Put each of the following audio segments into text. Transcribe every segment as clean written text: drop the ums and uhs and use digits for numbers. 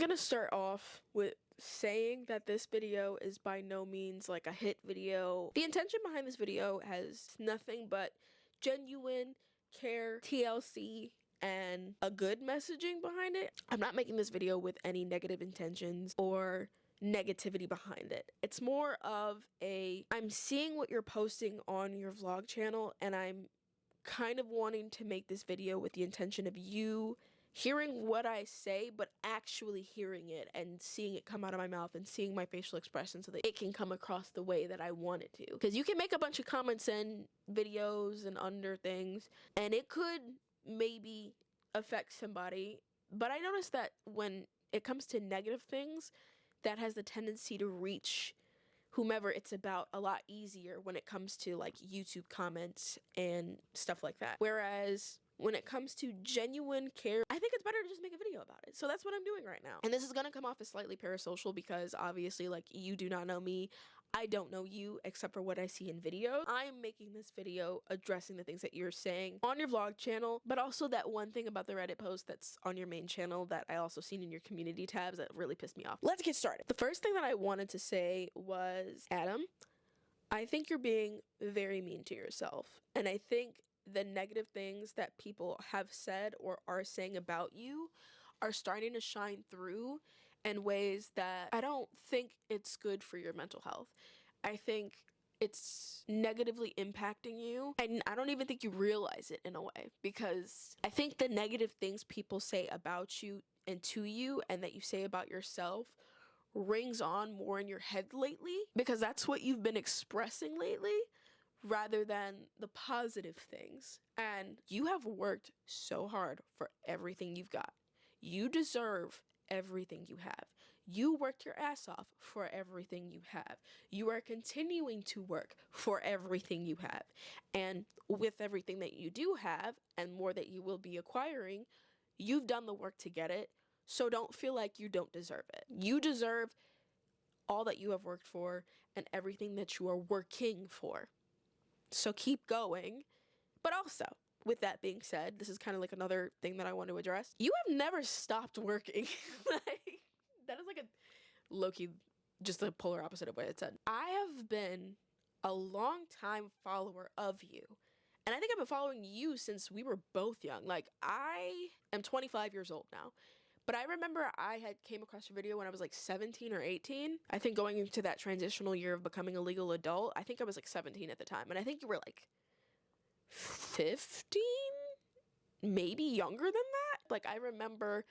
gonna start off with saying that this video is by no means like a hit video. The intention behind this video has nothing but genuine care, TLC, and a good messaging behind it. I'm not making this video with any negative intentions or negativity behind it. It's more of I'm seeing what you're posting on your vlog channel, and I'm kind of wanting to make this video with the intention of you hearing what I say, but actually hearing it and seeing it come out of my mouth and seeing my facial expression so that it can come across the way that I want it to. Because you can make a bunch of comments and videos and under things, and it could maybe affect somebody. But I noticed that when it comes to negative things, that has the tendency to reach whomever it's about a lot easier when it comes to like YouTube comments and stuff like that. Whereas when it comes to genuine care, I think it's better to just make a video about it. So that's what I'm doing right now. And this is gonna come off as slightly parasocial because obviously, like, you do not know me. I don't know you except for what I see in videos. I'm making this video addressing the things that you're saying on your vlog channel, but also that one thing about the Reddit post that's on your main channel that I also seen in your community tabs that really pissed me off. Let's get started. The first thing that I wanted to say was, Adam, I think you're being very mean to yourself. And I think the negative things that people have said or are saying about you are starting to shine through in ways that I don't think it's good for your mental health. I think it's negatively impacting you, and I don't even think you realize it in a way, because I think the negative things people say about you and to you and that you say about yourself rings on more in your head lately, because that's what you've been expressing lately rather than the positive things. And you have worked so hard for everything you've got. You deserve everything you have. You worked your ass off for everything you have. You are continuing to work for everything you have. And with everything that you do have, and more that you will be acquiring, you've done the work to get it. So don't feel like you don't deserve it. You deserve all that you have worked for and everything that you are working for. So keep going. But also, with that being said, this is kind of like another thing that I want to address. You have never stopped working. Like, that is like a low-key, just the polar opposite of what it said. I have been a long time follower of you. And I think I've been following you since we were both young. Like, I am 25 years old now. But I remember I had came across your video when I was like 17 or 18. I think going into that transitional year of becoming a legal adult, I think I was like 17 at the time. And I think you were like 15, maybe younger than that. Like, I remember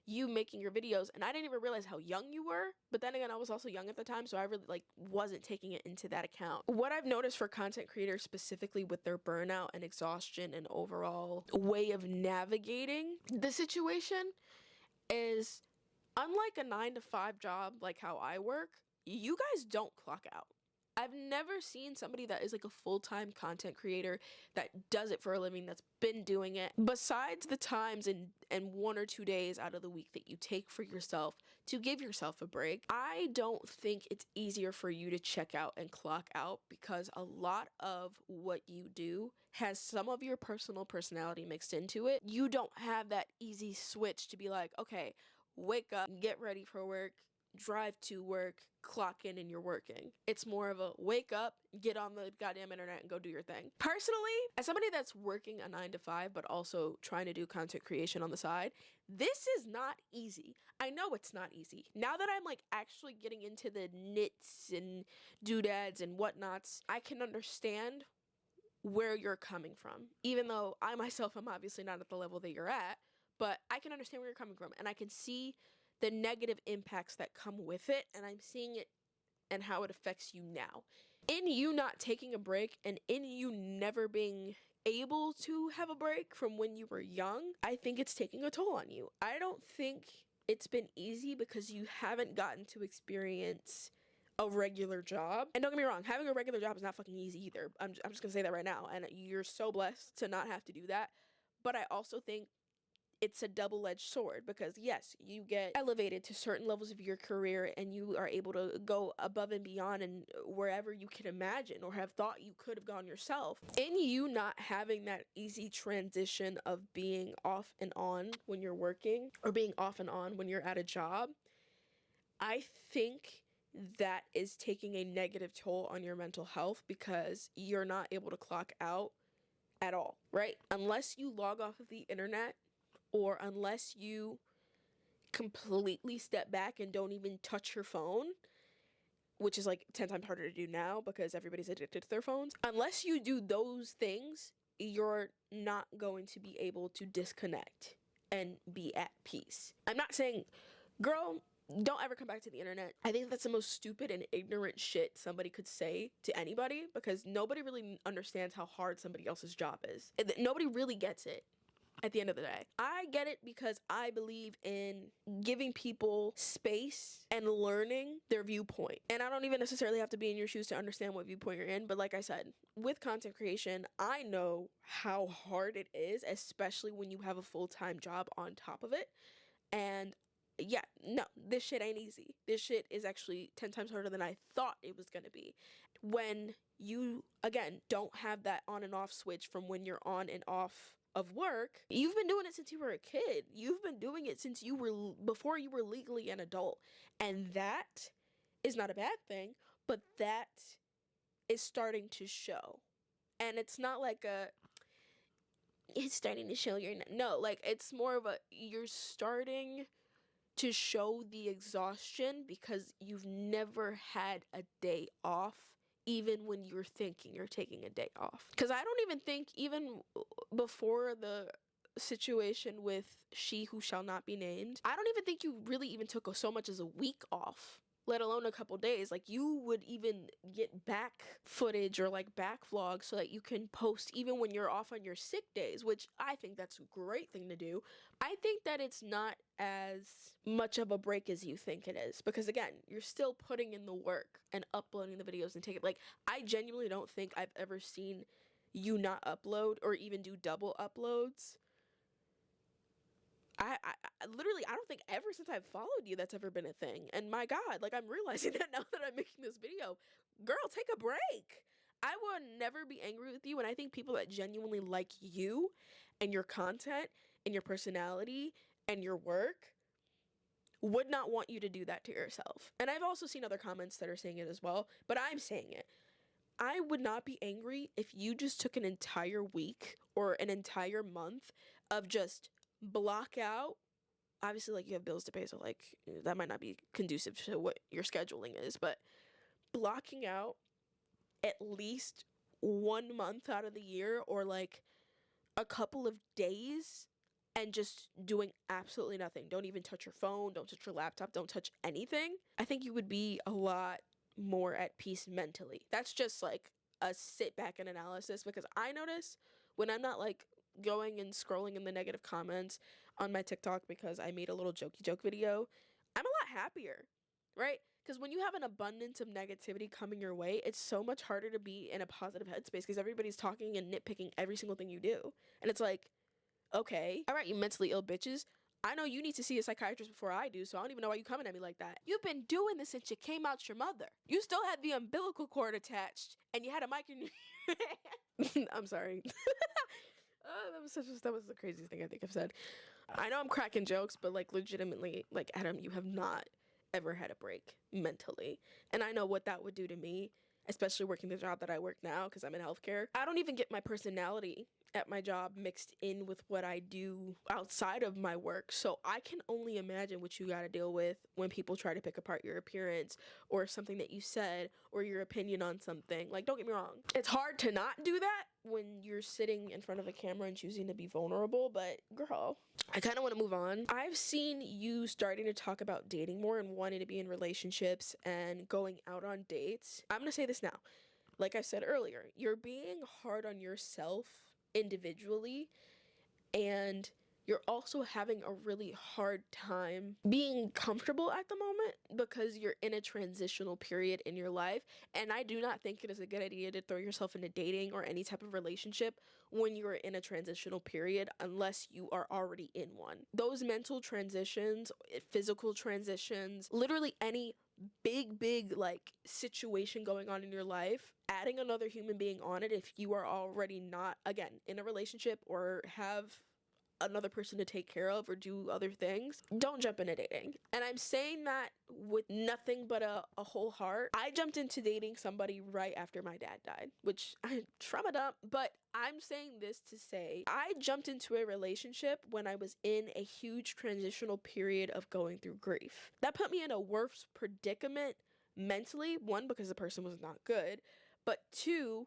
you making your videos and I didn't even realize how young you were. But then again, I was also young at the time, so I really like wasn't taking it into that account. What I've noticed for content creators specifically with their burnout and exhaustion and overall way of navigating the situation is, unlike a 9-to-5 job like how I work, you guys don't clock out. I've never seen somebody that is like a full-time content creator that does it for a living, that's been doing it, besides the times and 1 or 2 days out of the week that you take for yourself to give yourself a break. I don't think it's easier for you to check out and clock out, because a lot of what you do has some of your personal personality mixed into it. You don't have that easy switch to be like, okay, wake up, get ready for work, drive to work, clock in, and you're working. It's more of a wake up, get on the goddamn internet, and go do your thing. Personally, as somebody that's working a 9-to-5 but also trying to do content creation on the side, this is not easy. I know it's not easy. Now that I'm like actually getting into the knits and doodads and whatnots, I can understand where you're coming from. Even though I myself am obviously not at the level that you're at, but I can understand where you're coming from, and I can see the negative impacts that come with it, and I'm seeing it and how it affects you now. In you not taking a break and in you never being able to have a break from when you were young, I think it's taking a toll on you. I don't think it's been easy because you haven't gotten to experience a regular job. And don't get me wrong, having a regular job is not fucking easy either. I'm just gonna say that right now, and you're so blessed to not have to do that. But I also think it's a double-edged sword, because yes, you get elevated to certain levels of your career and you are able to go above and beyond and wherever you can imagine or have thought you could have gone yourself. In you not having that easy transition of being off and on when you're working or being off and on when you're at a job, I think that is taking a negative toll on your mental health, because you're not able to clock out at all, right? Unless you log off of the internet, or unless you completely step back and don't even touch your phone, which is like 10 times harder to do now because everybody's addicted to their phones. Unless you do those things, you're not going to be able to disconnect and be at peace. I'm not saying, girl, don't ever come back to the internet. I think that's the most stupid and ignorant shit somebody could say to anybody, because nobody really understands how hard somebody else's job is. Nobody really gets it at the end of the day. I get it because I believe in giving people space and learning their viewpoint. And I don't even necessarily have to be in your shoes to understand what viewpoint you're in. But like I said, with content creation, I know how hard it is, especially when you have a full-time job on top of it. And yeah, no, this shit ain't easy. This shit is actually 10 times harder than I thought it was gonna be. When you, again, don't have that on and off switch from when you're on and off of work, you've been doing it since you were a kid. You've been doing it since you were, before you were legally an adult. And that is not a bad thing, but that is starting to show. And it's not like it's starting to show you're not, no, like it's more of you're starting to show the exhaustion because you've never had a day off, even when you're thinking you're taking a day off. Because I don't even think, even before the situation with She Who Shall Not Be Named, I don't even think you really even took so much as a week off, let alone a couple days. Like, you would even get back footage or like back vlogs so that you can post even when you're off on your sick days, which I think that's a great thing to do. I think that it's not as much of a break as you think it is, because again, you're still putting in the work and uploading the videos and taking, like, I genuinely don't think I've ever seen you not upload or even do double uploads. I literally, I don't think ever since I've followed you that's ever been a thing. And my God, like, I'm realizing that now that I'm making this video. Girl, take a break. I will never be angry with you. And I think people that genuinely like you and your content and your personality and your work would not want you to do that to yourself. And I've also seen other comments that are saying it as well, but I'm saying it. I would not be angry if you just took an entire week or an entire month of just block out. Obviously, like, you have bills to pay, so like that might not be conducive to what your scheduling is, but blocking out at least 1 month out of the year, or like a couple of days, and just doing absolutely nothing. Don't even touch your phone, don't touch your laptop, don't touch anything. I think you would be a lot more at peace mentally. That's just like a sit back and analysis, because I notice when I'm not like going and scrolling in the negative comments on my TikTok because I made a little jokey joke video, I'm a lot happier, right? Because when you have an abundance of negativity coming your way, it's so much harder to be in a positive headspace because everybody's talking and nitpicking every single thing you do. And it's like, okay, all right, you mentally ill bitches, I know you need to see a psychiatrist before I do, so I don't even know why you coming at me like that. You've been doing this since you came out your mother. You still had the umbilical cord attached, and you had a mic in your hand. I'm sorry. That was the craziest thing I think I've said. I know I'm cracking jokes, but like, legitimately, like, Adam, you have not ever had a break mentally. And I know what that would do to me, especially working the job that I work now because I'm in healthcare. I don't even get my personality at my job mixed in with what I do outside of my work. So I can only imagine what you got to deal with when people try to pick apart your appearance or something that you said or your opinion on something. Like, don't get me wrong, it's hard to not do that when you're sitting in front of a camera and choosing to be vulnerable, but girl, I kind of want to move on. I've seen you starting to talk about dating more and wanting to be in relationships and going out on dates. I'm gonna say this now. Like I said earlier, you're being hard on yourself individually, and you're also having a really hard time being comfortable at the moment because you're in a transitional period in your life. And I do not think it is a good idea to throw yourself into dating or any type of relationship when you are in a transitional period unless you are already in one. Those mental transitions, physical transitions, literally any big like situation going on in your life, adding another human being on it if you are already not, again, in a relationship or have another person to take care of or do other things, don't jump into dating. And I'm saying that with nothing but a whole heart. I jumped into dating somebody right after my dad died, which I trauma dump, but I'm saying this to say I jumped into a relationship when I was in a huge transitional period of going through grief. That put me in a worse predicament mentally, one, because the person was not good, but two,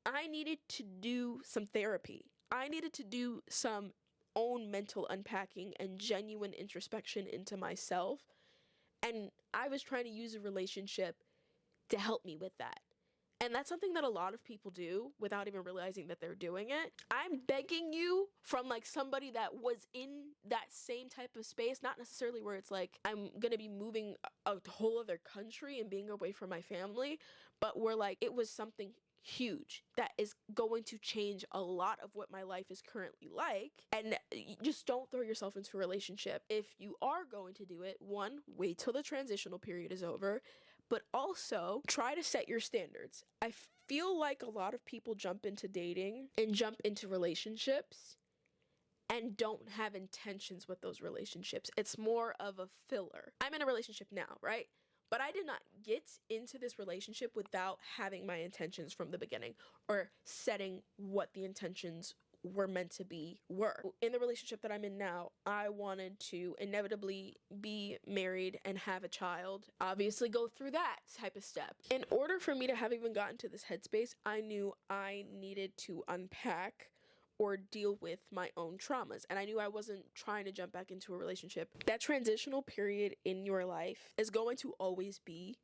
I needed to do some therapy. I needed to do some own mental unpacking and genuine introspection into myself. And I was trying to use a relationship to help me with that. And that's something that a lot of people do without even realizing that they're doing it. I'm begging you from like somebody that was in that same type of space, not necessarily where it's like I'm gonna be moving a whole other country and being away from my family, but where like it was something huge that is going to change a lot of what my life is currently like. And just don't throw yourself into a relationship. If you are going to do it, one, wait till the transitional period is over, but also try to set your standards. I feel like a lot of people jump into dating and jump into relationships and don't have intentions with those relationships. It's more of a filler. I'm in a relationship now, right? But I did not get into this relationship without having my intentions from the beginning or setting what the intentions were meant to be were. In the relationship that I'm in now, I wanted to inevitably be married and have a child, obviously go through that type of step. In order for me to have even gotten to this headspace, I knew I needed to unpack or deal with my own traumas. And I knew I wasn't trying to jump back into a relationship. That transitional period in your life is going to always be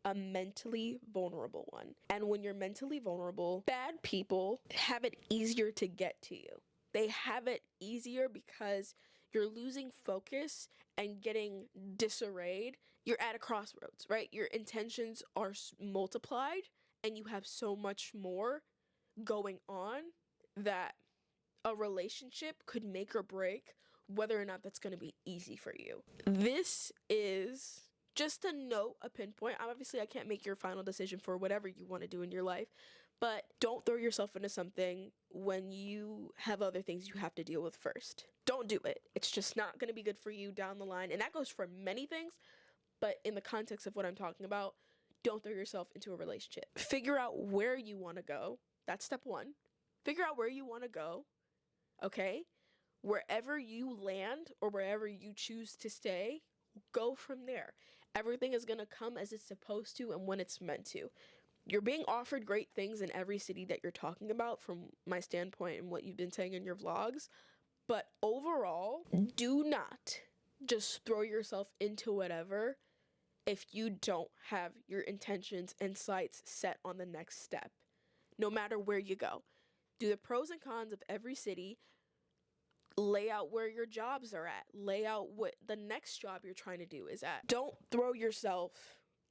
a mentally vulnerable one. And when you're mentally vulnerable, bad people have it easier to get to you. They have it easier because you're losing focus and getting disarrayed. You're at a crossroads, right? Your intentions are multiplied and you have so much more going on that a relationship could make or break whether or not that's going to be easy for you. This is just a note, a pinpoint. Obviously, I can't make your final decision for whatever you want to do in your life, but don't throw yourself into something when you have other things you have to deal with first. Don't do it. It's just not going to be good for you down the line. And that goes for many things, but in the context of what I'm talking about, don't throw yourself into a relationship. Figure out where you want to go. That's step one. Figure out where you want to go. Okay? Wherever you land or wherever you choose to stay, go from there. Everything is going to come as it's supposed to and when it's meant to. You're being offered great things in every city that you're talking about from my standpoint and what you've been saying in your vlogs. But overall, do not just throw yourself into whatever if you don't have your intentions and sights set on the next step, no matter where you go. Do the pros and cons of every city, lay out where your jobs are at, lay out what the next job you're trying to do is at. Don't throw yourself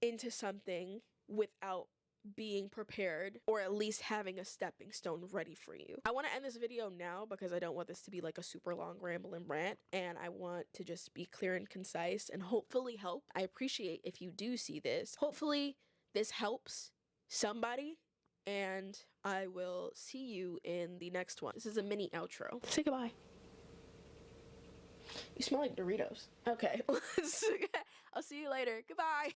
into something without being prepared or at least having a stepping stone ready for you. I want to end this video now because I don't want this to be like a super long rambling rant, and I want to just be clear and concise and hopefully help. I appreciate if you do see this. Hopefully this helps somebody, and I will see you in the next one. This is a mini outro. Say goodbye. You smell like Doritos. Okay. I'll see you later. Goodbye.